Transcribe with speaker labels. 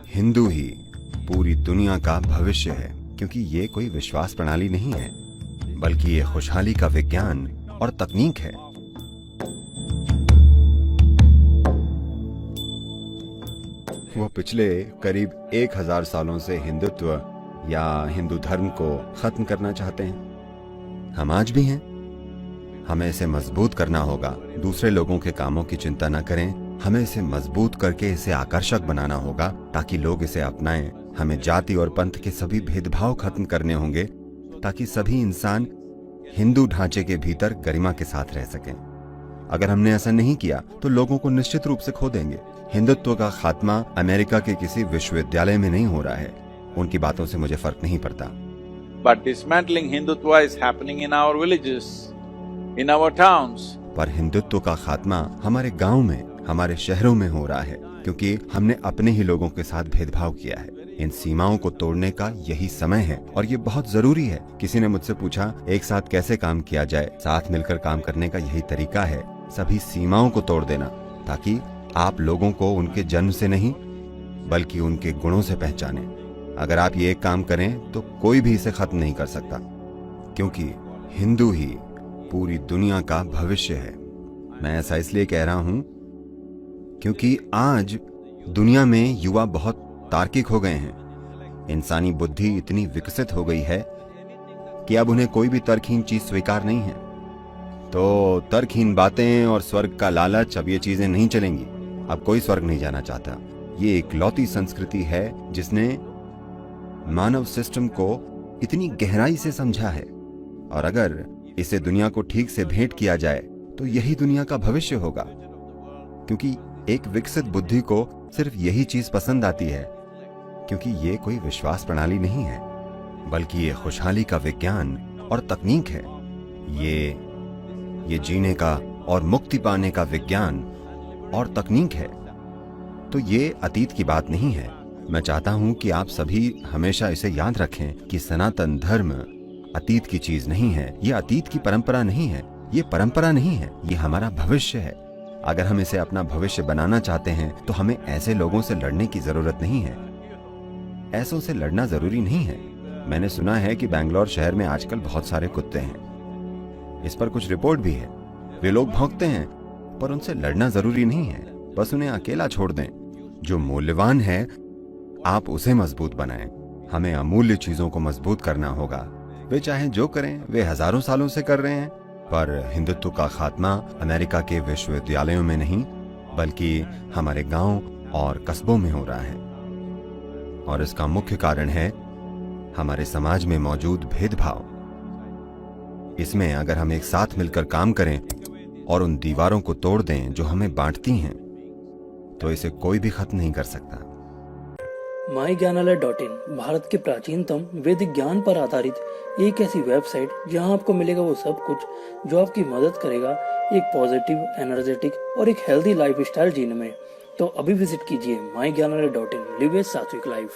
Speaker 1: हिंदू ही पूरी दुनिया का भविष्य है, क्योंकि ये कोई विश्वास प्रणाली नहीं है, बल्कि ये खुशहाली का विज्ञान और तकनीक है। वो पिछले करीब 1000 सालों से हिंदुत्व या हिंदू धर्म को खत्म करना चाहते हैं। हम आज भी हैं। हमें इसे मजबूत करना होगा। दूसरे लोगों के कामों की चिंता न करें, हमें इसे मजबूत करके इसे आकर्षक बनाना होगा ताकि लोग इसे अपनाएं। हमें जाति और पंथ के सभी भेदभाव खत्म करने होंगे ताकि सभी इंसान हिंदू ढांचे के भीतर गरिमा के साथ रह सकें। अगर हमने ऐसा नहीं किया तो लोगों को निश्चित रूप से खो देंगे। हिंदुत्व का खात्मा अमेरिका के किसी विश्वविद्यालय में नहीं हो रहा है। उनकी बातों से मुझे फर्क नहीं पड़ता।
Speaker 2: But dismantling Hindutva is happening in our villages, in our towns.
Speaker 1: पर हिंदुत्व का खात्मा हमारे गांव में, हमारे शहरों में हो रहा है, क्योंकि हमने अपने ही लोगों के साथ भेदभाव किया है। इन सीमाओं को तोड़ने का यही समय है और ये बहुत जरूरी है। किसी ने मुझसे पूछा, एक साथ कैसे काम किया जाए? साथ मिलकर काम करने का यही तरीका है, सभी सीमाओं को तोड़ देना, ताकि आप लोगों को उनके जन्म से नहीं बल्कि उनके गुणों से पहचाने। अगर आप ये एक काम करें तो कोई भी इसे खत्म नहीं कर सकता, क्योंकि हिंदू ही पूरी दुनिया का भविष्य है। मैं ऐसा इसलिए कह रहा हूं क्योंकि आज दुनिया में युवा बहुत तार्किक हो गए हैं। इंसानी बुद्धि इतनी विकसित हो गई है कि अब उन्हें कोई भी तर्कहीन चीज स्वीकार नहीं है। तो तर्कहीन बातें और स्वर्ग का लालच, अब ये चीजें नहीं चलेंगी। अब कोई स्वर्ग नहीं जाना चाहता। ये एक लौती संस्कृति है जिसने मानव सिस्टम को इतनी गहराई से समझा है, और अगर इसे दुनिया को ठीक से भेंट किया जाए तो यही दुनिया का भविष्य होगा। क्योंकि एक विकसित बुद्धि को सिर्फ यही चीज पसंद आती है, क्योंकि ये कोई विश्वास प्रणाली नहीं है, बल्कि ये खुशहाली का विज्ञान और तकनीक है। ये जीने का और मुक्ति पाने का विज्ञान और तकनीक है। तो ये अतीत की बात नहीं है। मैं चाहता हूं कि आप सभी हमेशा इसे याद रखें कि सनातन धर्म अतीत की चीज नहीं है। ये अतीत की परंपरा नहीं है, ये परंपरा नहीं है, ये हमारा भविष्य है। अगर हम इसे अपना भविष्य बनाना चाहते हैं तो हमें ऐसे लोगों से लड़ने की जरूरत नहीं है। ऐसों से लड़ना जरूरी नहीं है। मैंने सुना है कि बैंगलोर शहर में आजकल बहुत सारे कुत्ते हैं। इस पर कुछ रिपोर्ट भी है। वे लोग भौंकते हैं, पर उनसे लड़ना जरूरी नहीं है। बस उन्हें अकेला छोड़ दें। जो मूल्यवान है आप उसे मजबूत बनाएं। हमें अमूल्य चीजों को मजबूत करना होगा। वे चाहे जो करें, वे हजारों सालों से कर रहे हैं। पर हिंदुत्व का खात्मा अमेरिका के विश्वविद्यालयों में नहीं, बल्कि हमारे गांव और कस्बों में हो रहा है। और इसका मुख्य कारण है हमारे समाज में मौजूद भेदभाव। इसमें अगर हम एक साथ मिलकर काम करें और उन दीवारों को तोड़ दें जो हमें बांटती हैं, तो इसे कोई भी खत्म नहीं कर सकता।
Speaker 3: myज्ञानालय.in भारत के प्राचीनतम वैदिक ज्ञान पर आधारित एक ऐसी वेबसाइट जहां आपको मिलेगा वो सब कुछ जो आपकी मदद करेगा एक पॉजिटिव, एनर्जेटिक और एक हेल्दी लाइफस्टाइल जीने में। तो अभी विजिट कीजिए myज्ञानालय.in। लिव ए सात्विक लाइफ।